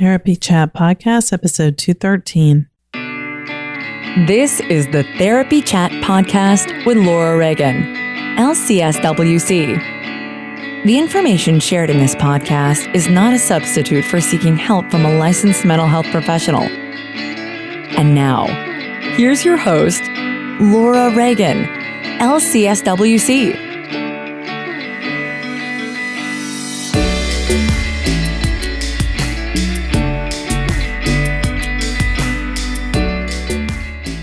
Therapy Chat Podcast, episode 213. This is the Therapy Chat Podcast with Laura Reagan, LCSW-C. The information shared in this podcast is not a substitute for seeking help from a licensed mental health professional. And now, here's your host, Laura Reagan, LCSW-C.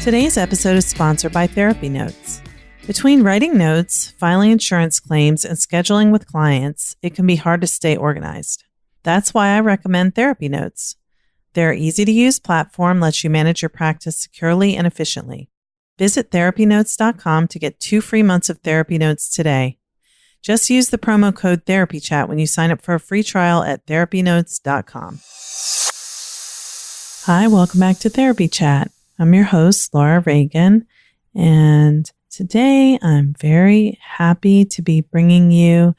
Today's episode is sponsored by Therapy Notes. Between writing notes, filing insurance claims, and scheduling with clients, it can be hard to stay organized. That's why I recommend Therapy Notes. Their easy-to-use platform lets you manage your practice securely and efficiently. Visit therapynotes.com to get 2 free months of Therapy Notes today. Just use the promo code TherapyChat when you sign up for a free trial at therapynotes.com. Hi, welcome back to Therapy Chat. I'm your host, Laura Reagan, and today I'm very happy to be bringing you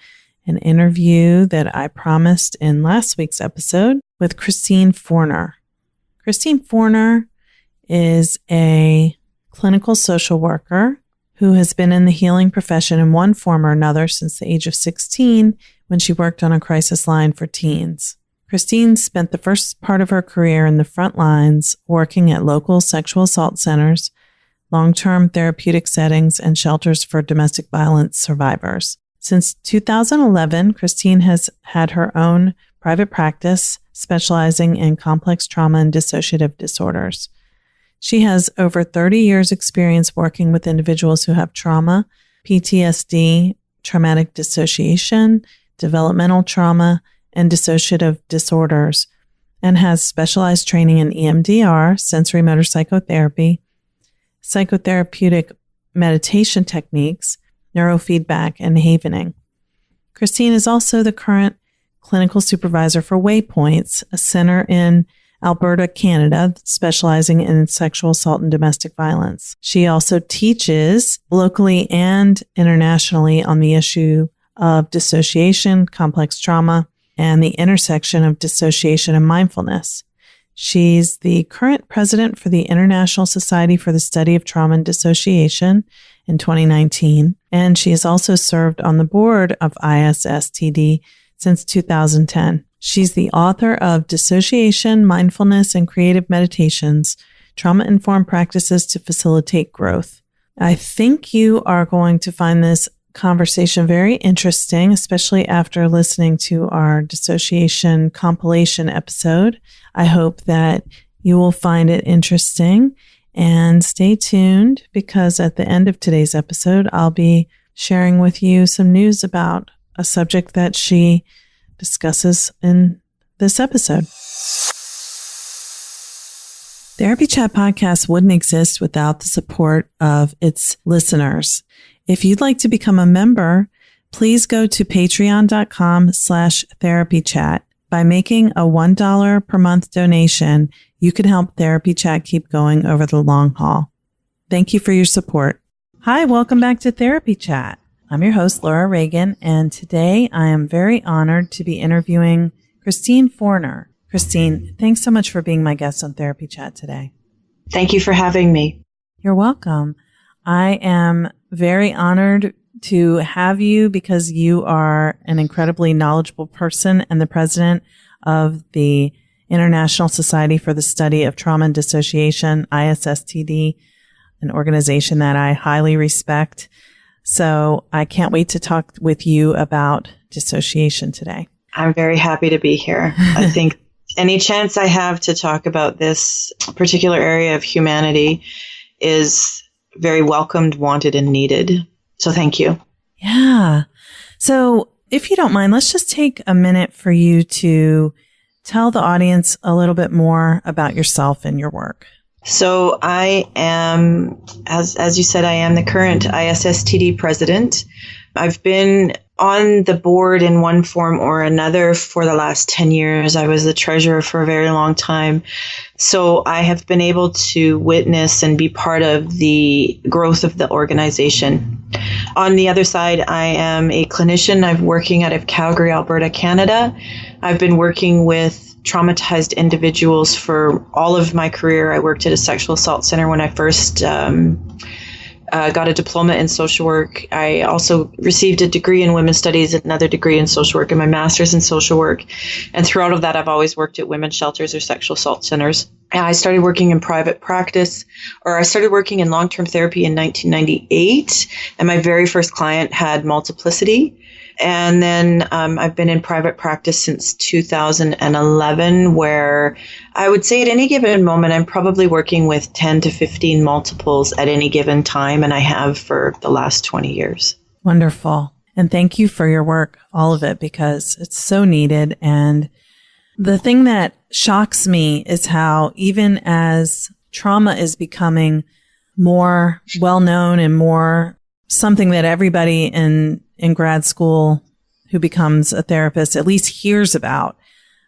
an interview that I promised in last week's episode with Christine Forner. Christine Forner is a clinical social worker who has been in the healing profession in one form or another since the age of 16 when she worked on a crisis line for teens. Christine spent the first part of her career in the front lines working at local sexual assault centers, long-term therapeutic settings, and shelters for domestic violence survivors. Since 2011, Christine has had her own private practice specializing in complex trauma and dissociative disorders. She has over 30 years' experience working with individuals who have trauma, PTSD, traumatic dissociation, developmental trauma, and dissociative disorders, and has specialized training in EMDR, sensorimotor psychotherapy, psychotherapeutic meditation techniques, neurofeedback, and havening. Christine is also the current clinical supervisor for WayPoints, a center in Alberta, Canada, specializing in sexual assault and domestic violence. She also teaches locally and internationally on the issue of dissociation, complex trauma, and the intersection of dissociation and mindfulness. She's the current president for the International Society for the Study of Trauma and Dissociation in 2019, and she has also served on the board of ISSTD since 2010. She's the author of Dissociation, Mindfulness, and Creative Meditations, Trauma-Informed Practices to Facilitate Growth. I think you are going to find this conversation very interesting, especially after listening to our dissociation compilation episode. I hope that you will find it interesting, and stay tuned because at the end of today's episode, I'll be sharing with you some news about a subject that she discusses in this episode. Therapy Chat Podcast wouldn't exist without the support of its listeners. If you'd like to become a member, please go to patreon.com/therapychat. By making a $1 per month donation, you can help Therapy Chat keep going over the long haul. Thank you for your support. Hi, welcome back to Therapy Chat. I'm your host, Laura Reagan, and today I am very honored to be interviewing Christine Forner. Christine, thanks so much for being my guest on Therapy Chat today. Thank you for having me. You're welcome. I am very honored to have you because you are an incredibly knowledgeable person and the president of the International Society for the Study of Trauma and Dissociation, ISSTD, an organization that I highly respect. So I can't wait to talk with you about dissociation today. I'm very happy to be here. I think any chance I have to talk about this particular area of humanity is very welcomed, wanted, and needed. So thank you. Yeah. So if you don't mind, let's just take a minute for you to tell the audience a little bit more about yourself and your work. So I am, as you said, I am the current ISSTD president. I've been on the board in one form or another for the last 10 years. I was the treasurer for a very long time. So I have been able to witness and be part of the growth of the organization. On the other side, I am a clinician. I'm working out of Calgary, Alberta, Canada. I've been working with traumatized individuals for all of my career. I worked at a sexual assault center when I first got a diploma in social work. I also received a degree in women's studies, another degree in social work, and my master's in social work. And throughout all of that, I've always worked at women's shelters or sexual assault centers. And I started working in private practice, or I started working in long-term therapy in 1998. And my very first client had multiplicity. And then I've been in private practice since 2011, where I would say at any given moment, I'm probably working with 10 to 15 multiples at any given time, and I have for the last 20 years. Wonderful. And thank you for your work, all of it, because it's so needed. And the thing that shocks me is how even as trauma is becoming more well-known and more something that everybody in grad school who becomes a therapist at least hears about.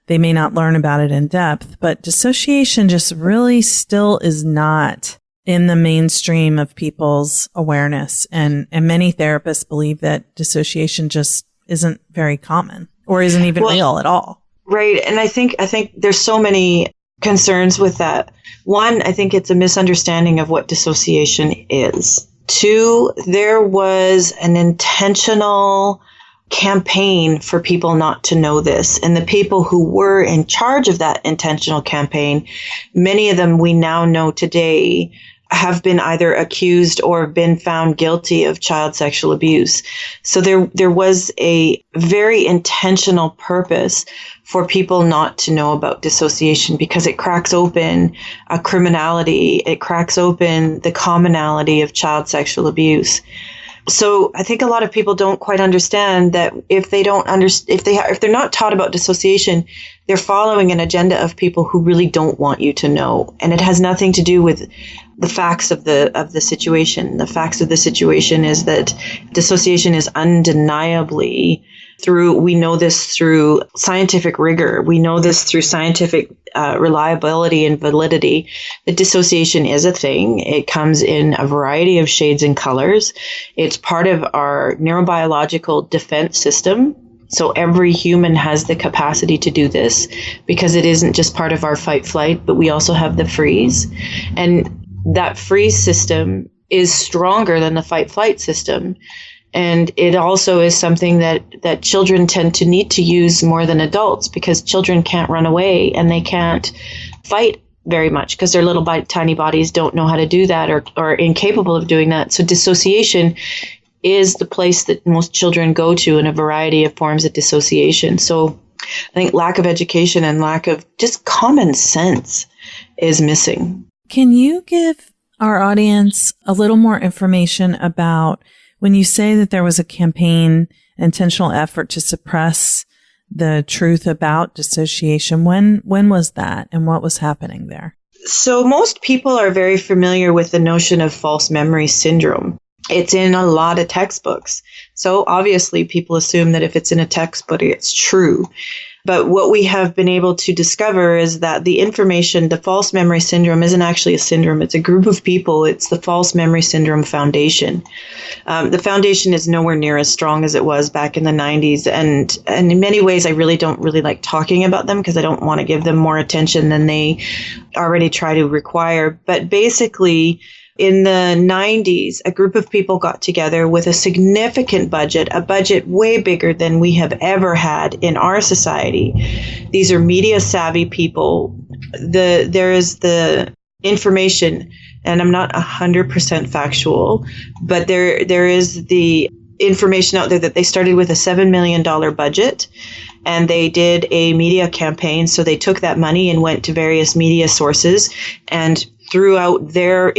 They may not learn about it in depth, but dissociation just really still is not in the mainstream of people's awareness. And many therapists believe that dissociation just isn't very common or isn't even real at all. Right. And I think there's so many concerns with that. One, I think it's a misunderstanding of what dissociation is. Two, there was an intentional campaign for people not to know this. And the people who were in charge of that intentional campaign, many of them we now know today have been either accused or been found guilty of child sexual abuse. So there was a very intentional purpose for people not to know about dissociation, because it cracks open a criminality. It cracks open the commonality of child sexual abuse. So I think a lot of people don't quite understand that if they're not taught about dissociation, they're following an agenda of people who really don't want you to know. And it has nothing to do with the facts of the situation. The facts of the situation is that dissociation is undeniably we know this through scientific rigor. We know this through scientific reliability and validity. That dissociation is a thing. It comes in a variety of shades and colors. It's part of our neurobiological defense system. So every human has the capacity to do this, because it isn't just part of our fight flight, but we also have the freeze. And that freeze system is stronger than the fight flight system. And it also is something that children tend to need to use more than adults, because children can't run away and they can't fight very much because their little tiny bodies don't know how to do that or are incapable of doing that. So dissociation is the place that most children go to in a variety of forms of dissociation. So I think lack of education and lack of just common sense is missing. Can you give our audience a little more information about when you say that there was a campaign, intentional effort to suppress the truth about dissociation? When was that and what was happening there? So most people are very familiar with the notion of false memory syndrome. It's in a lot of textbooks. So obviously people assume that if it's in a textbook, it's true. But what we have been able to discover is that the information, the false memory syndrome, isn't actually a syndrome. It's a group of people. It's the False Memory Syndrome Foundation. The foundation is nowhere near as strong as it was back in the 90s. And in many ways, I really don't like talking about them because I don't want to give them more attention than they already try to require. But basically, in the 90s, a group of people got together with a significant budget, a budget way bigger than we have ever had in our society. These are media savvy people. There is the information, and I'm not 100% factual, but there is the information out there that they started with a $7 million budget. And they did a media campaign. So they took that money and went to various media sources and threw out their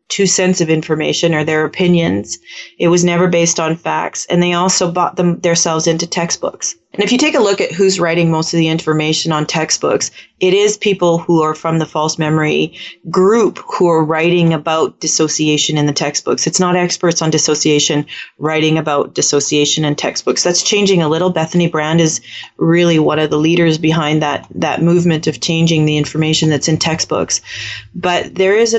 2 cents of information or their opinions. It was never based on facts. And they also bought themselves into textbooks. And if you take a look at who's writing most of the information on textbooks, it is people who are from the false memory group who are writing about dissociation in the textbooks. It's not experts on dissociation writing about dissociation in textbooks. That's changing a little. Bethany Brand is really one of the leaders behind that movement of changing the information that's in textbooks. But there is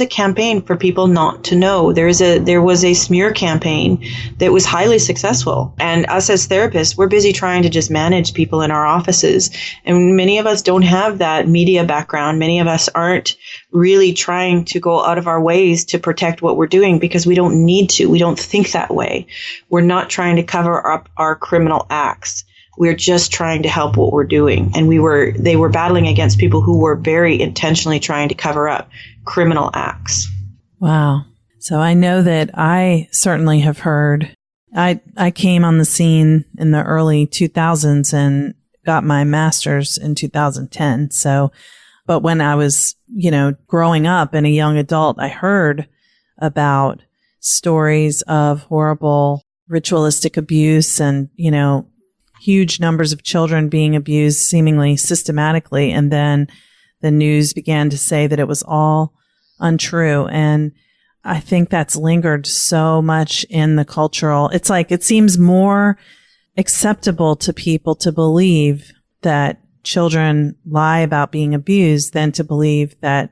a campaign for people not to know. There was a smear campaign that was highly successful. And us as therapists, we're busy trying trying to just manage people in our offices. And many of us don't have that media background. Many of us aren't really trying to go out of our ways to protect what we're doing because we don't need to. We don't think that way. We're not trying to cover up our criminal acts. We're just trying to help what we're doing. And they were battling against people who were very intentionally trying to cover up criminal acts. Wow. So I know that I certainly have heard, I came on the scene in the early 2000s and got my master's in 2010. So, but when I was, growing up and a young adult, I heard about stories of horrible ritualistic abuse and, huge numbers of children being abused seemingly systematically. And then the news began to say that it was all untrue. And I think that's lingered so much in the cultural. It's like it seems more acceptable to people to believe that children lie about being abused than to believe that,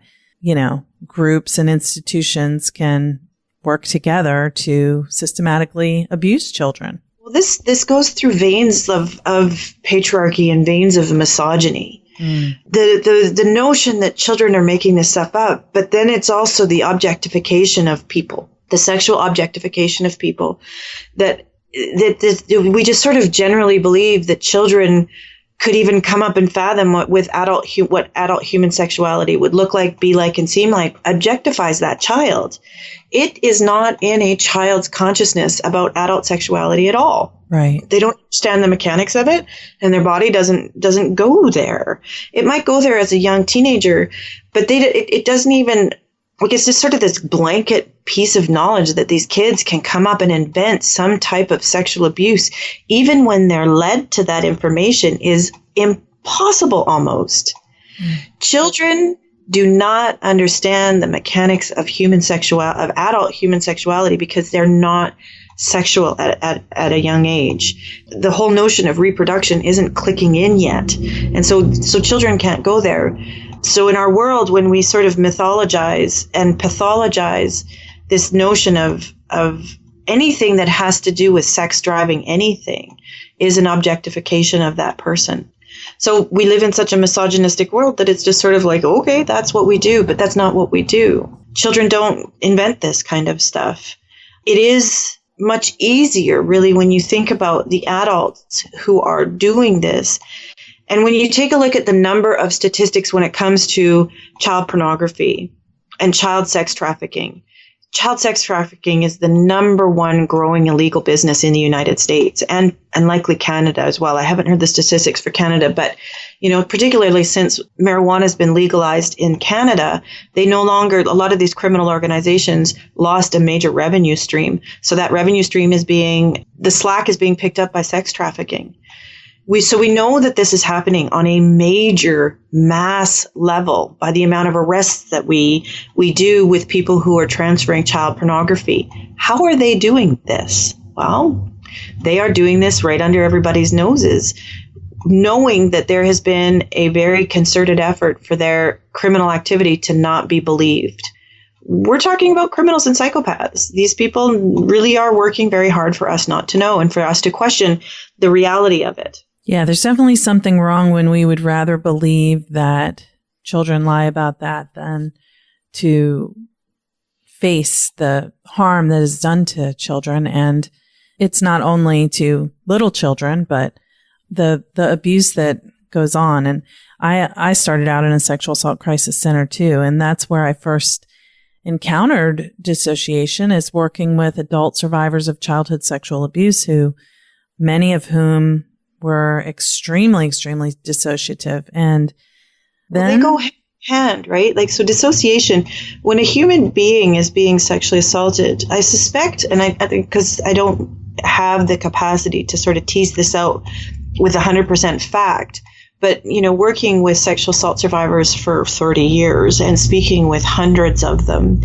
groups and institutions can work together to systematically abuse children. Well, this goes through veins of patriarchy and veins of misogyny. The notion that children are making this stuff up, but then it's also the objectification of people, the sexual objectification of people, that we just sort of generally believe that children could even come up and fathom what adult human sexuality would look like, be like, and seem like, objectifies that child. It is not in a child's consciousness about adult sexuality at all. Right. They don't understand the mechanics of it, and their body doesn't go there. It might go there as a young teenager, but it doesn't even, like, it's just sort of this blanket piece of knowledge that these kids can come up and invent some type of sexual abuse, even when they're led to that information, is impossible almost. Children do not understand the mechanics of adult human sexuality because they're not sexual at a young age. The whole notion of reproduction isn't clicking in yet. And so children can't go there. So in our world, when we sort of mythologize and pathologize this notion of anything that has to do with sex driving anything is an objectification of that person. So we live in such a misogynistic world that it's just sort of like, okay, that's what we do, but that's not what we do. Children don't invent this kind of stuff. It is much easier, really, when you think about the adults who are doing this. And when you take a look at the number of statistics when it comes to child pornography and child sex trafficking is the number one growing illegal business in the United States and likely Canada as well. I haven't heard the statistics for Canada, but, particularly since marijuana has been legalized in Canada, a lot of these criminal organizations lost a major revenue stream. So that revenue stream the slack is being picked up by sex trafficking. We know that this is happening on a major mass level by the amount of arrests that we do with people who are transferring child pornography. How are they doing this? Well, they are doing this right under everybody's noses, knowing that there has been a very concerted effort for their criminal activity to not be believed. We're talking about criminals and psychopaths. These people really are working very hard for us not to know and for us to question the reality of it. Yeah, there's definitely something wrong when we would rather believe that children lie about that than to face the harm that is done to children. And it's not only to little children, but the abuse that goes on. And I started out in a sexual assault crisis center too. And that's where I first encountered dissociation, is working with adult survivors of childhood sexual abuse, many of whom were extremely, extremely dissociative. And then they go hand in hand, right? Like, so dissociation, when a human being is being sexually assaulted, I suspect, and I think, because I don't have the capacity to sort of tease this out with 100% fact, but, working with sexual assault survivors for 30 years and speaking with hundreds of them,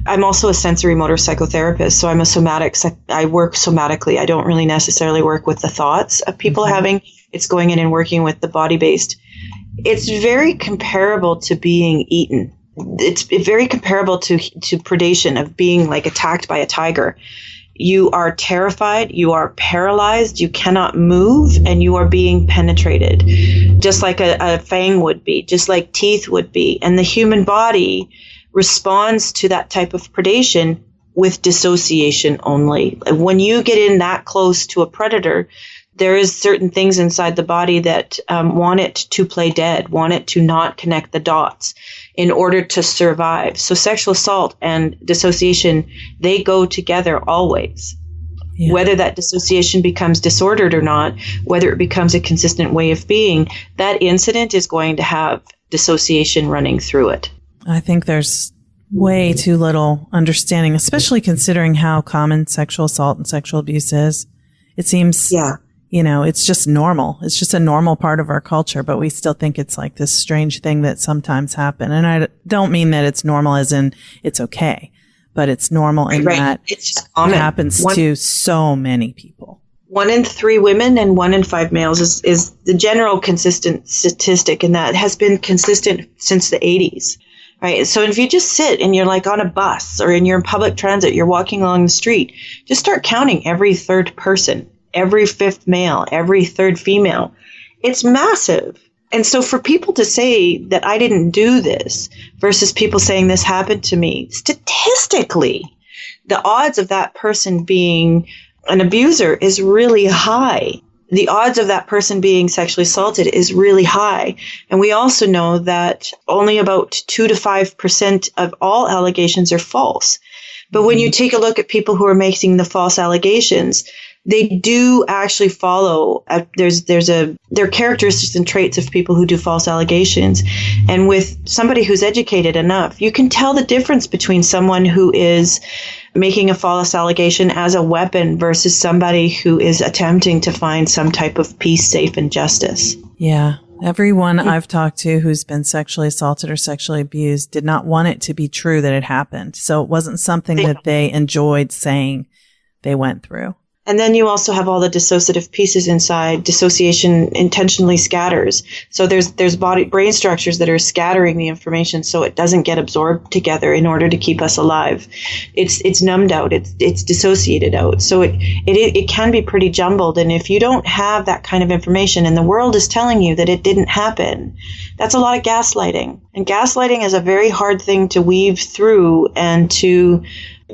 I'm also a sensorimotor psychotherapist, so I work somatically. I don't really necessarily work with the thoughts of people having. It's going in and working with the body-based. It's very comparable to being eaten. It's very comparable to predation, of being like attacked by a tiger. you are terrified, you are paralyzed, you cannot move, and you are being penetrated, just like a fang would be, just like teeth would be. And the human body responds to that type of predation with dissociation only. When you get in that close to a predator, there is certain things inside the body that want it to play dead, want it to not connect the dots in order to survive. So sexual assault and dissociation, they go together always. Yeah. Whether that dissociation becomes disordered or not, whether it becomes a consistent way of being, that incident is going to have dissociation running through it. I think there's way too little understanding, especially considering how common sexual assault and sexual abuse is. It seems, it's just normal. It's just a normal part of our culture, but we still think it's like this strange thing that sometimes happen. And I don't mean that it's normal as in it's okay, but it's normal in that it's just common. It happens to so many people. 1 in 3 women and 1 in 5 males is the general consistent statistic, and that has been consistent since the 80s. Right. So if you just sit and you're like on a bus or you're in public transit, you're walking along the street, just start counting every third person, every fifth male, every third female. It's massive. And so for people to say that I didn't do this versus people saying this happened to me, statistically, the odds of that person being an abuser is really high. The odds of that person being sexually assaulted is really high. And we also know that only about 2 to 5% of all allegations are false. But when you take a look at people who are making the false allegations, they do actually follow. There are characteristics and traits of people who do false allegations. And with somebody who's educated enough, you can tell the difference between someone who is making a false allegation as a weapon versus somebody who is attempting to find some type of peace, safe, and justice. Yeah. Everyone I've talked to who's been sexually assaulted or sexually abused did not want it to be true that it happened. So it wasn't something that they enjoyed saying they went through. And then you also have all the dissociative pieces inside. Dissociation intentionally scatters. So there's brain structures that are scattering the information so it doesn't get absorbed together in order to keep us alive. It's numbed out. It's dissociated out. So it can be pretty jumbled. And if you don't have that kind of information and the world is telling you that it didn't happen, that's a lot of gaslighting. And gaslighting is a very hard thing to weave through and to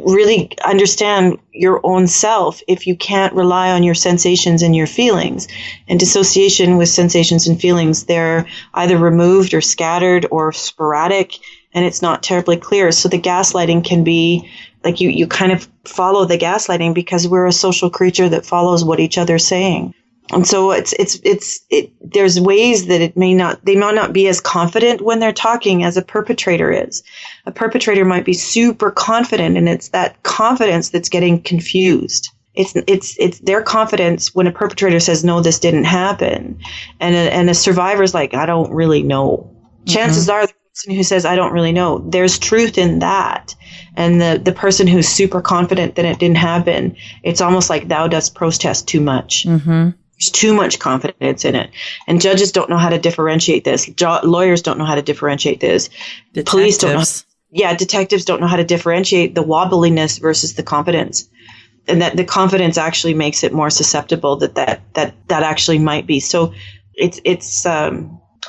really understand your own self if you can't rely on your sensations and your feelings. And dissociation with sensations and feelings, they're either removed or scattered or sporadic, and it's not terribly clear. So the gaslighting can be like you kind of follow the gaslighting because we're a social creature that follows what each other's saying. And so there's ways that they might not be as confident when they're talking as a perpetrator is. A perpetrator might be super confident, and it's that confidence that's getting confused. It's their confidence when a perpetrator says, no, this didn't happen. And a survivor's like, I don't really know. Mm-hmm. Chances are the person who says, I don't really know, there's truth in that. And the person who's super confident that it didn't happen, it's almost like thou dost protest too much. Mm-hmm. There's too much confidence in it. And judges don't know how to differentiate this. Lawyers don't know how to differentiate this. Detectives. Police don't know. Detectives don't know how to differentiate the wobbliness versus the confidence. And that the confidence actually makes it more susceptible that actually might be. So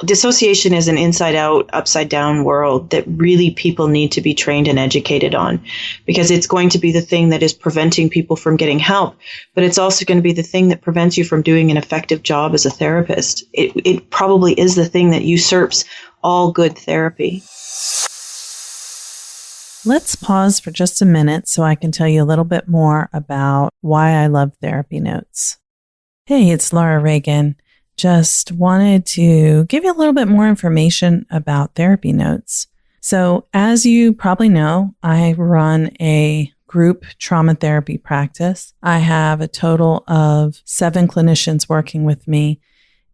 dissociation is an inside out, upside down world that really people need to be trained and educated on, because it's going to be the thing that is preventing people from getting help, but it's also going to be the thing that prevents you from doing an effective job as a therapist. It probably is the thing that usurps all good therapy. Let's pause for just a minute so I can tell you a little bit more about why I love therapy notes. Hey, it's Laura Reagan. Just wanted to give you a little bit more information about therapy notes. So as you probably know, I run a group trauma therapy practice. I have a total of 7 clinicians working with me,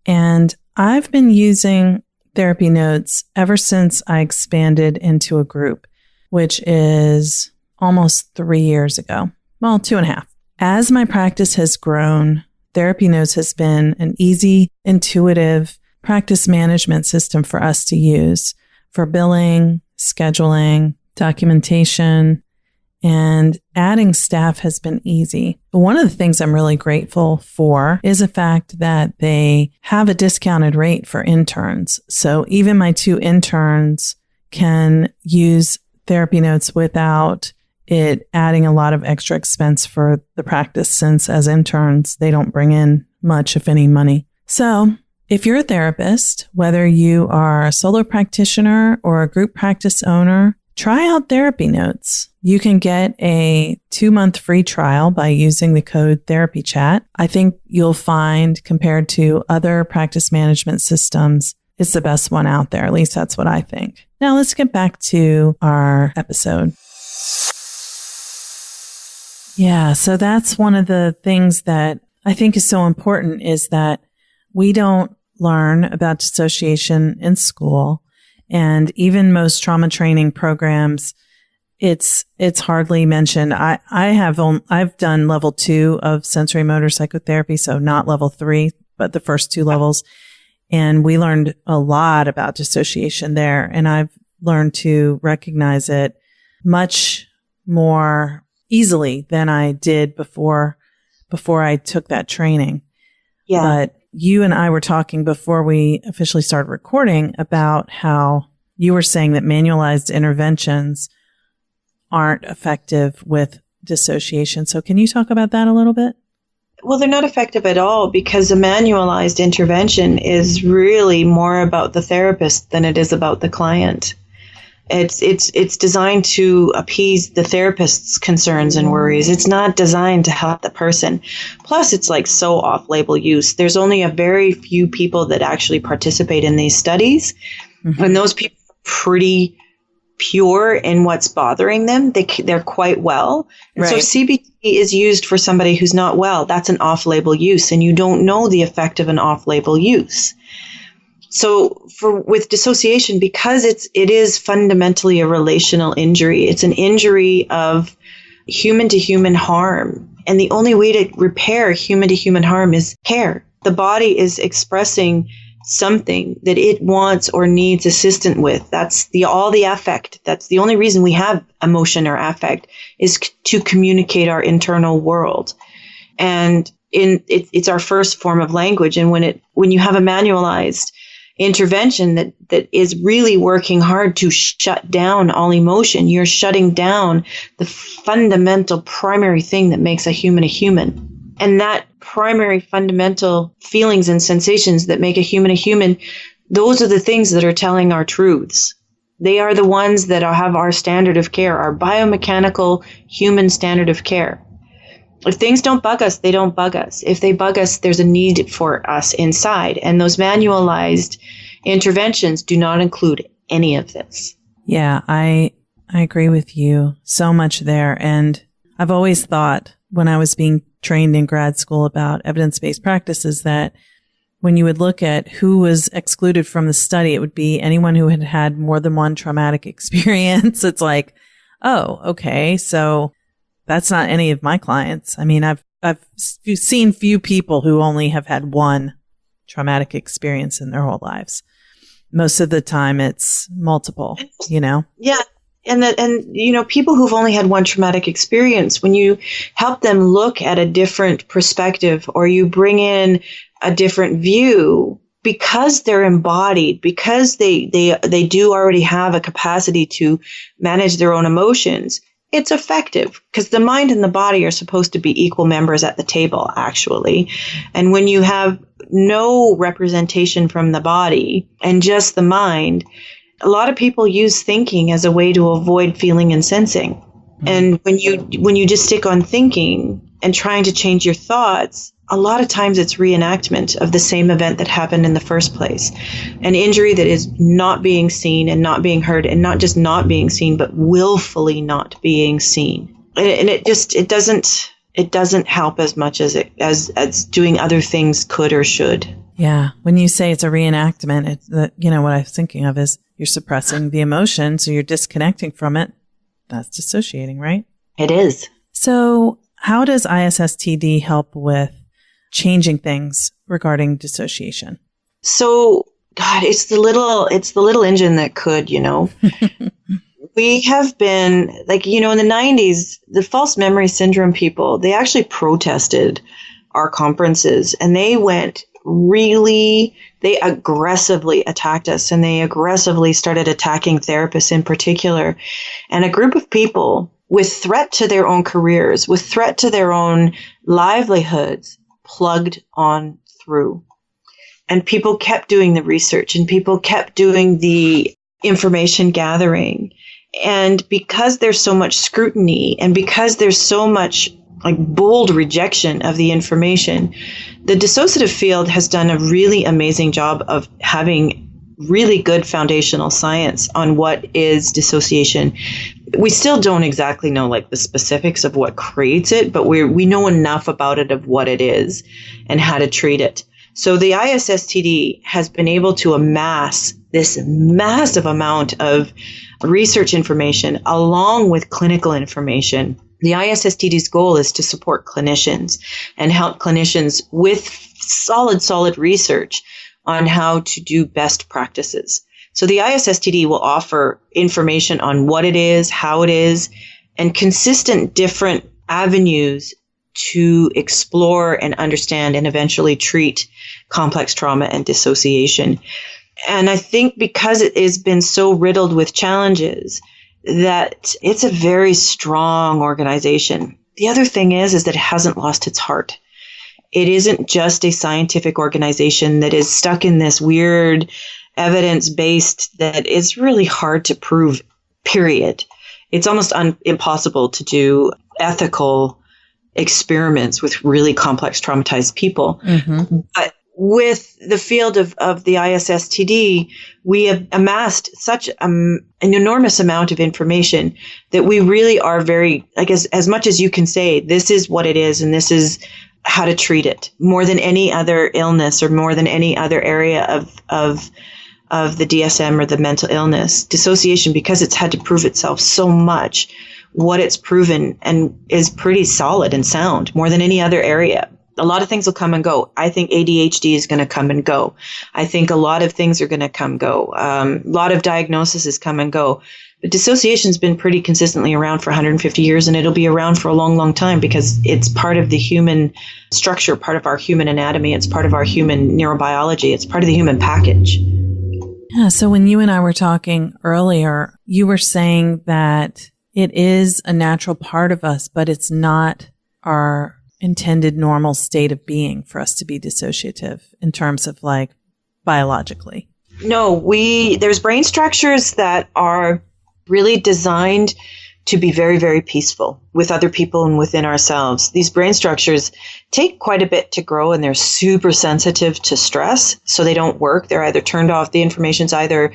and I've been using therapy notes ever since I expanded into a group, which is almost 3 years ago. Well, 2.5. As my practice has grown, therapy notes has been an easy, intuitive practice management system for us to use for billing, scheduling, documentation, and adding staff has been easy. But one of the things I'm really grateful for is the fact that they have a discounted rate for interns. So even my 2 interns can use therapy notes without it adding a lot of extra expense for the practice, since as interns, they don't bring in much, if any, money. So if you're a therapist, whether you are a solo practitioner or a group practice owner, try out therapy notes. You can get a 2-month free trial by using the code TherapyChat. I think you'll find, compared to other practice management systems, it's the best one out there. At least that's what I think. Now let's get back to our episode. Yeah, so that's one of the things that I think is so important, is that we don't learn about dissociation in school. And even most trauma training programs, it's hardly mentioned. I've done level 2 of sensorimotor psychotherapy, so not level 3, but the first 2 levels. And we learned a lot about dissociation there. And I've learned to recognize it much more easily than I did before I took that training. Yeah. But you and I were talking before we officially started recording about how you were saying that manualized interventions aren't effective with dissociation. So can you talk about that a little bit? Well, they're not effective at all, because a manualized intervention is really more about the therapist than it is about the client. It's designed to appease the therapist's concerns and worries. It's not designed to help the person. Plus, it's like so off-label use. There's only a very few people that actually participate in these studies. Mm-hmm. And those people are pretty pure in what's bothering them. They're quite well. And right. So CBT is used for somebody who's not well. That's an off-label use, and you don't know the effect of an off-label use. So with dissociation, because it is fundamentally a relational injury, it's an injury of human to human harm. And the only way to repair human to human harm is care. The body is expressing something that it wants or needs assistance with. That's all the affect. That's the only reason we have emotion or affect, is to communicate our internal world. And it's our first form of language. And when you have a manualized intervention that is really working hard to shut down all emotion, you're shutting down the fundamental primary thing that makes a human. And that primary fundamental feelings and sensations that make a human, those are the things that are telling our truths. They are the ones that have our standard of care, our biomechanical human standard of care. If things don't bug us, they don't bug us. If they bug us, there's a need for us inside. And those manualized interventions do not include any of this. Yeah, I agree with you so much there. And I've always thought, when I was being trained in grad school about evidence-based practices, that when you would look at who was excluded from the study, it would be anyone who had had more than one traumatic experience. It's like, oh, okay, so that's not any of my clients. I mean, I've seen few people who only have had one traumatic experience in their whole lives. Most of the time it's multiple, Yeah. And people who've only had one traumatic experience, when you help them look at a different perspective, or you bring in a different view, because they're embodied, because they do already have a capacity to manage their own emotions, it's effective, because the mind and the body are supposed to be equal members at the table, actually. And when you have no representation from the body and just the mind, a lot of people use thinking as a way to avoid feeling and sensing. And when you just stick on thinking and trying to change your thoughts, a lot of times it's reenactment of the same event that happened in the first place. An injury that is not being seen and not being heard, and not just not being seen, but willfully not being seen. And it doesn't help as much as doing other things could or should. Yeah. When you say it's a reenactment, what I was thinking of is you're suppressing the emotion, so you're disconnecting from it. That's dissociating, right? It is. So how does ISSTD help with changing things regarding dissociation? So, God, it's the little engine that could, We have been, like, in the 90s, the false memory syndrome people, they actually protested our conferences, and they aggressively attacked us, and they aggressively started attacking therapists in particular. And a group of people with threat to their own careers, with threat to their own livelihoods, plugged on through. And people kept doing the research, and people kept doing the information gathering. And because there's so much scrutiny, and because there's so much bold rejection of the information, the dissociative field has done a really amazing job of having really good foundational science on what is dissociation. We still don't exactly know the specifics of what creates it, but we know enough about it, of what it is and how to treat it. So the ISSTD has been able to amass this massive amount of research information along with clinical information. The ISSTD's goal is to support clinicians and help clinicians with solid research on how to do best practices. So the ISSTD will offer information on what it is, how it is, and consistent different avenues to explore and understand and eventually treat complex trauma and dissociation. And I think because it has been so riddled with challenges, that it's a very strong organization. The other thing is that it hasn't lost its heart. It isn't just a scientific organization that is stuck in this weird evidence-based that is really hard to prove, period. It's almost impossible to do ethical experiments with really complex traumatized people. Mm-hmm. But with the field of the ISSTD, we have amassed such an enormous amount of information that we really are very, as much as you can say, this is what it is and this is how to treat it, more than any other illness or more than any other area of the DSM or the mental illness. Dissociation, because it's had to prove itself so much, what it's proven and is pretty solid and sound, more than any other area. A lot of things will come and go. I think ADHD is going to come and go. I think a lot of things are going to come and go. A lot of diagnoses is come and go. But dissociation has been pretty consistently around for 150 years, and it'll be around for a long, long time because it's part of the human structure, part of our human anatomy. It's part of our human neurobiology. It's part of the human package. Yeah. So when you and I were talking earlier, you were saying that it is a natural part of us, but it's not our intended normal state of being for us to be dissociative in terms of biologically. No, there's brain structures that are really designed to be very, very peaceful with other people and within ourselves. These brain structures take quite a bit to grow, and they're super sensitive to stress, so they don't work. They're either turned off. The information's either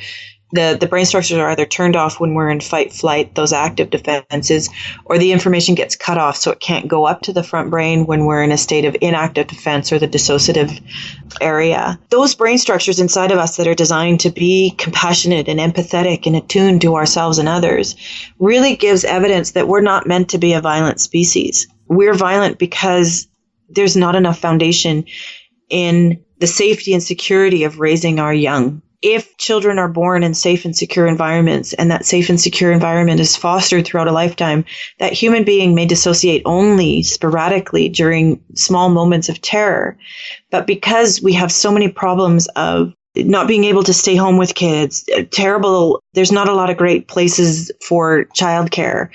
the brain structures are either turned off when we're in fight, flight, those active defenses, or the information gets cut off so it can't go up to the front brain when we're in a state of inactive defense or the dissociative area. Those brain structures inside of us that are designed to be compassionate and empathetic and attuned to ourselves and others really gives evidence that we're not meant to be a violent species. We're violent because there's not enough foundation in the safety and security of raising our young. If children are born in safe and secure environments, and that safe and secure environment is fostered throughout a lifetime, that human being may dissociate only sporadically during small moments of terror. But because we have so many problems of not being able to stay home with kids, there's not a lot of great places for childcare,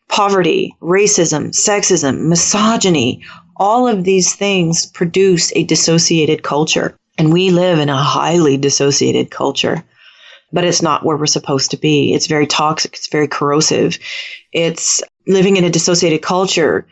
poverty, racism, sexism, misogyny, all of these things produce a dissociated culture. And we live in a highly dissociated culture, but it's not where we're supposed to be. It's very toxic. It's very corrosive. It's living in a dissociated culture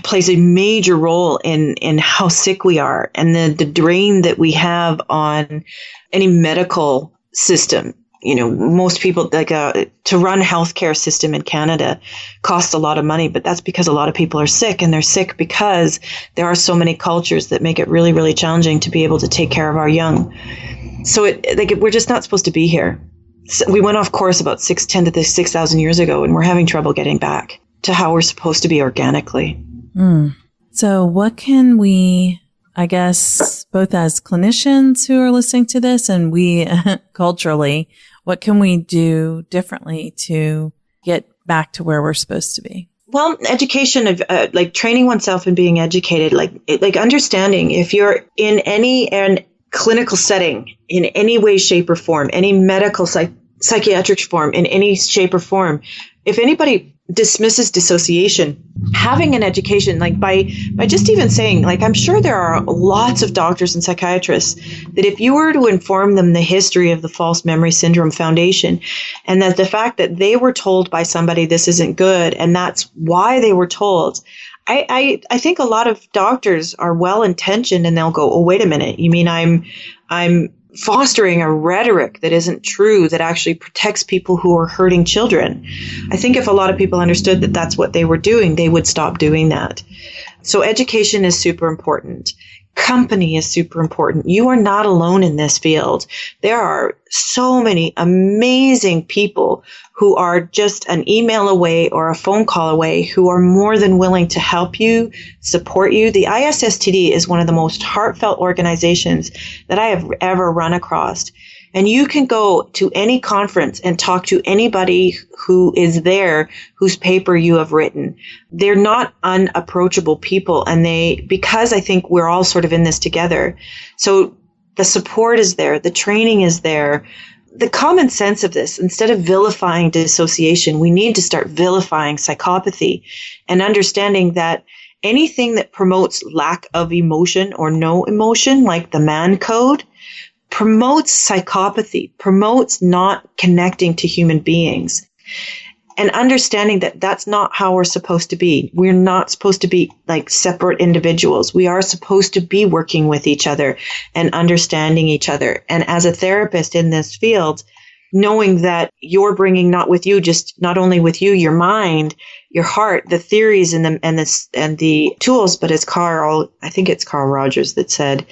plays a major role in how sick we are and the drain that we have on any medical system. Most people to run healthcare system in Canada costs a lot of money, but that's because a lot of people are sick, and they're sick because there are so many cultures that make it really, really challenging to be able to take care of our young. So we're just not supposed to be here. So we went off course about 10 to 6,000 years ago, and we're having trouble getting back to how we're supposed to be organically. So what can we, I guess, both as clinicians who are listening to this and we culturally, what can we do differently to get back to where we're supposed to be? Well, education of like training oneself and being educated, like understanding if you're in any clinical setting in any way, shape, or form, any medical psychiatric form in any shape or form, if anybody dismisses dissociation, having an education, like by just even saying, like, I'm sure there are lots of doctors and psychiatrists that if you were to inform them the history of the false memory syndrome foundation, and that the fact that they were told by somebody this isn't good, and that's why they were told, I think a lot of doctors are well intentioned and they'll go, oh, wait a minute, you mean I'm fostering a rhetoric that isn't true, that actually protects people who are hurting children. I think if a lot of people understood that that's what they were doing, they would stop doing that. So education is super important. Company is super important. You are not alone in this field. There are so many amazing people who are just an email away or a phone call away who are more than willing to help you, support you. The ISSTD is one of the most heartfelt organizations that I have ever run across. And you can go to any conference and talk to anybody who is there whose paper you have written. They're not unapproachable people. And because I think we're all sort of in this together. So the support is there. The training is there. The common sense of this, instead of vilifying dissociation, we need to start vilifying psychopathy and understanding that anything that promotes lack of emotion or no emotion, like the man code, promotes psychopathy, promotes not connecting to human beings, and understanding that that's not how we're supposed to be. We're not supposed to be like separate individuals. We are supposed to be working with each other and understanding each other. And as a therapist in this field, knowing that you're bringing not only with you, your mind, your heart, the theories and the tools, but I think it's Carl Rogers that said,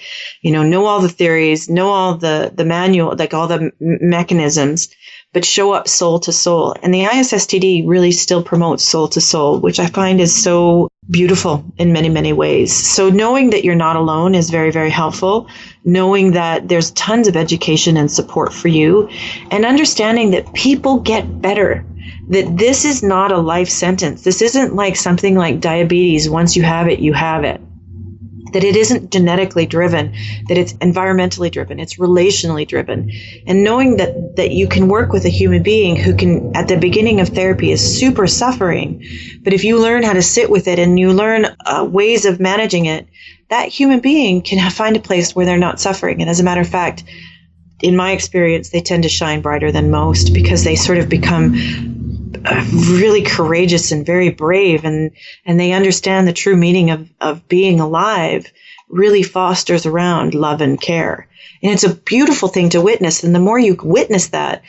know all the theories, know all the manual, like all the mechanisms, but show up soul to soul. And the ISSTD really still promotes soul to soul, which I find is so beautiful in many, many ways. So knowing that you're not alone is very, very helpful. Knowing that there's tons of education and support for you, and understanding that people get better, that this is not a life sentence. This isn't like something like diabetes. Once you have it, you have it. That it isn't genetically driven, that it's environmentally driven, it's relationally driven. And knowing that you can work with a human being who can, at the beginning of therapy, is super suffering. But if you learn how to sit with it and you learn ways of managing it, that human being can find a place where they're not suffering. And as a matter of fact, in my experience, they tend to shine brighter than most because they sort of become really courageous and very brave, and they understand the true meaning of being alive really fosters around love and care. And it's a beautiful thing to witness. And the more you witness that,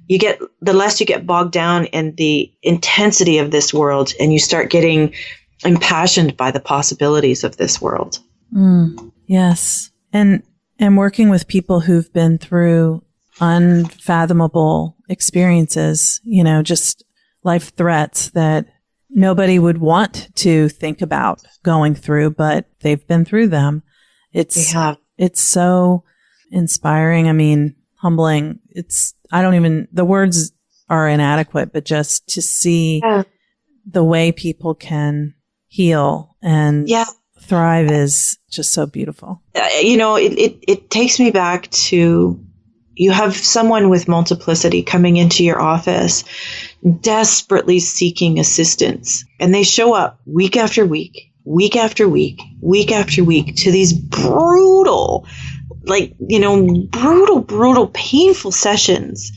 the less you get bogged down in the intensity of this world, and you start getting impassioned by the possibilities of this world. Yes. And working with people who've been through unfathomable experiences, just life threats that nobody would want to think about going through, but they've been through them. It's so inspiring. I mean, humbling. The words are inadequate, but just to see the way people can heal and thrive is just so beautiful. It takes me back to, you have someone with multiplicity coming into your office, desperately seeking assistance. And they show up week after week, week after week, week after week to these brutal, painful sessions,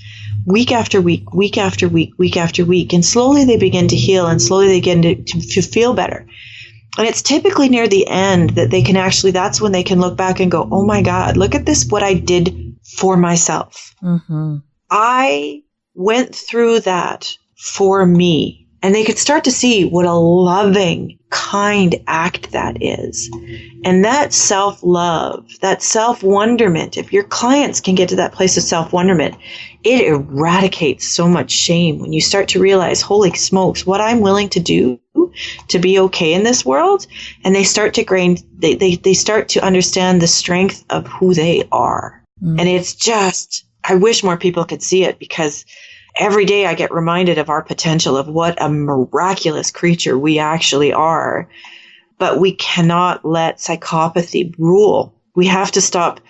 week after week, week after week, week after week. And slowly they begin to heal, and slowly they begin to feel better. And it's typically near the end that that's when they can look back and go, oh my God, look at this, what I did for myself. Mm-hmm. I went through that for me. And they could start to see what a loving, kind act that is. And that self-love, that self-wonderment, if your clients can get to that place of self-wonderment, it eradicates so much shame when you start to realize, holy smokes, what I'm willing to do to be okay in this world. And they start to they start to understand the strength of who they are. Mm. And it's just, I wish more people could see it, because every day I get reminded of our potential, of what a miraculous creature we actually are. But we cannot let psychopathy rule. We have to stop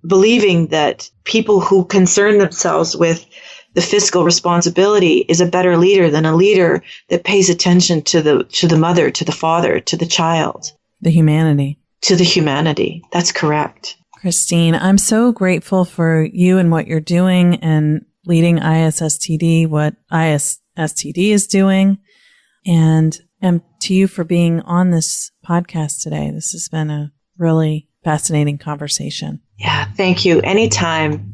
believing that people who concern themselves with the fiscal responsibility is a better leader than a leader that pays attention to the mother, to the father, to the child. The humanity. To the humanity. That's correct. Christine, I'm so grateful for you and what you're doing and leading ISSTD, what ISSTD is doing, and to you for being on this podcast today. This has been a really fascinating conversation. Yeah, thank you. Anytime.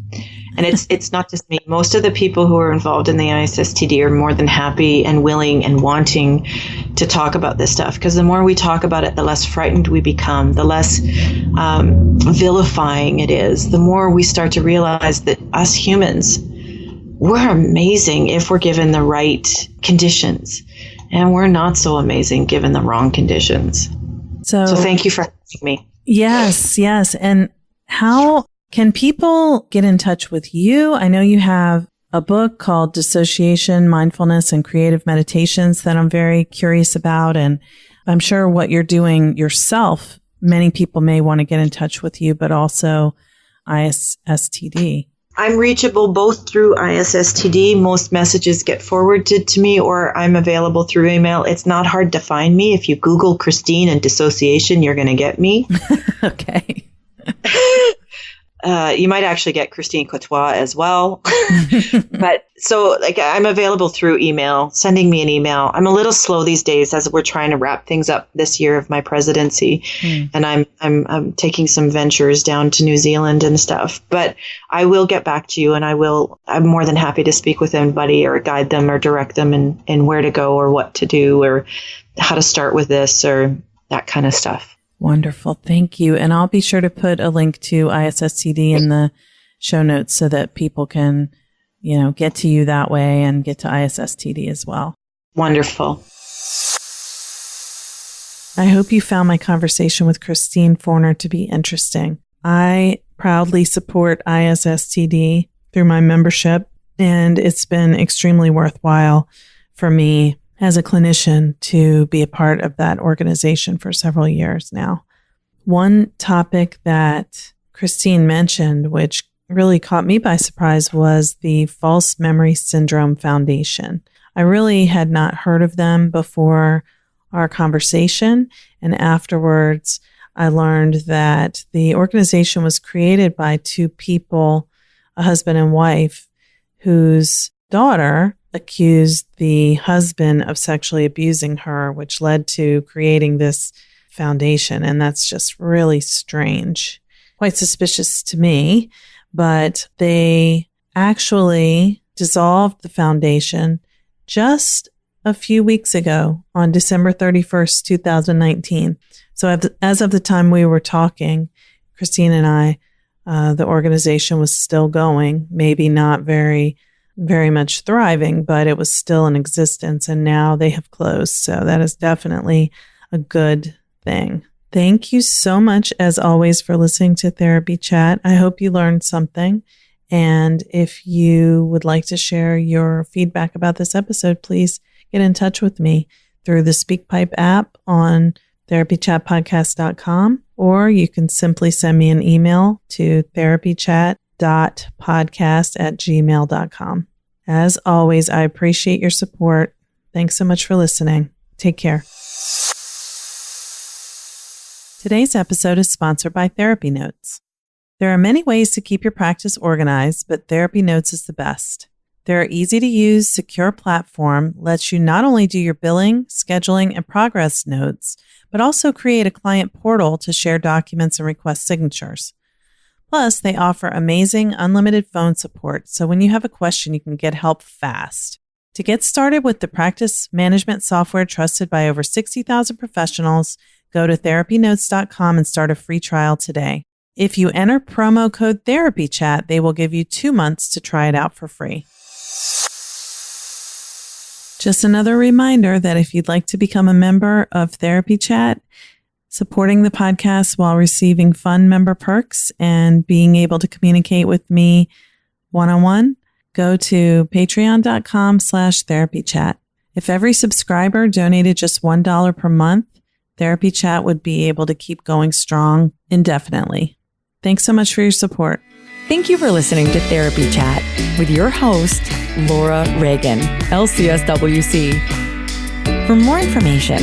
And it's not just me. Most of the people who are involved in the ISSTD are more than happy and willing and wanting to talk about this stuff. Because the more we talk about it, the less frightened we become, the less vilifying it is, the more we start to realize that us humans, we're amazing if we're given the right conditions. And we're not so amazing given the wrong conditions. So thank you for asking me. Yes. And how can people get in touch with you? I know you have a book called Dissociation, Mindfulness, and Creative Meditations that I'm very curious about. And I'm sure what you're doing yourself, many people may want to get in touch with you, but also ISSTD. I'm reachable both through ISSTD. Most messages get forwarded to me, or I'm available through email. It's not hard to find me. If you Google Christine and dissociation, you're going to get me. Okay. You might actually get Christine Courtois as well. But so I'm available through email, sending me an email. I'm a little slow these days as we're trying to wrap things up this year of my presidency. And I'm taking some ventures down to New Zealand and stuff, but I will get back to you, and I'm more than happy to speak with anybody or guide them or direct them in where to go or what to do or how to start with this or that kind of stuff. Wonderful. Thank you. And I'll be sure to put a link to ISSTD in the show notes so that people can, get to you that way and get to ISSTD as well. Wonderful. I hope you found my conversation with Christine Forner to be interesting. I proudly support ISSTD through my membership, and it's been extremely worthwhile for me as a clinician to be a part of that organization for several years now. One topic that Christine mentioned, which really caught me by surprise, was the False Memory Syndrome Foundation. I really had not heard of them before our conversation, and afterwards I learned that the organization was created by two people, a husband and wife, whose daughter accused the husband of sexually abusing her, which led to creating this foundation. And that's just really strange, quite suspicious to me. But they actually dissolved the foundation just a few weeks ago on December 31st, 2019. So as of the time we were talking, Christine and I, the organization was still going, maybe not very much thriving, but it was still in existence, and now they have closed. So that is definitely a good thing. Thank you so much, as always, for listening to Therapy Chat. I hope you learned something. And if you would like to share your feedback about this episode, please get in touch with me through the SpeakPipe app on therapychatpodcast.com, or you can simply send me an email to therapychat.podcast@gmail.com. As always, I appreciate your support. Thanks so much for listening. Take care. Today's episode is sponsored by Therapy Notes. There are many ways to keep your practice organized, but Therapy Notes is the best. Their easy-to-use, secure platform lets you not only do your billing, scheduling, and progress notes, but also create a client portal to share documents and request signatures. Plus, they offer amazing unlimited phone support, so when you have a question, you can get help fast. To get started with the practice management software trusted by over 60,000 professionals, go to therapynotes.com and start a free trial today. If you enter promo code TherapyChat, they will give you 2 months to try it out for free. Just another reminder that if you'd like to become a member of Therapy Chat, supporting the podcast while receiving fun member perks and being able to communicate with me one-on-one, go to patreon.com/therapychat. If every subscriber donated just $1 per month, Therapy Chat would be able to keep going strong indefinitely. Thanks so much for your support. Thank you for listening to Therapy Chat with your host, Laura Reagan, LCSW-C. For more information,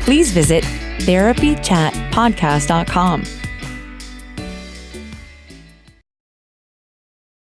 please visit therapychatpodcast.com.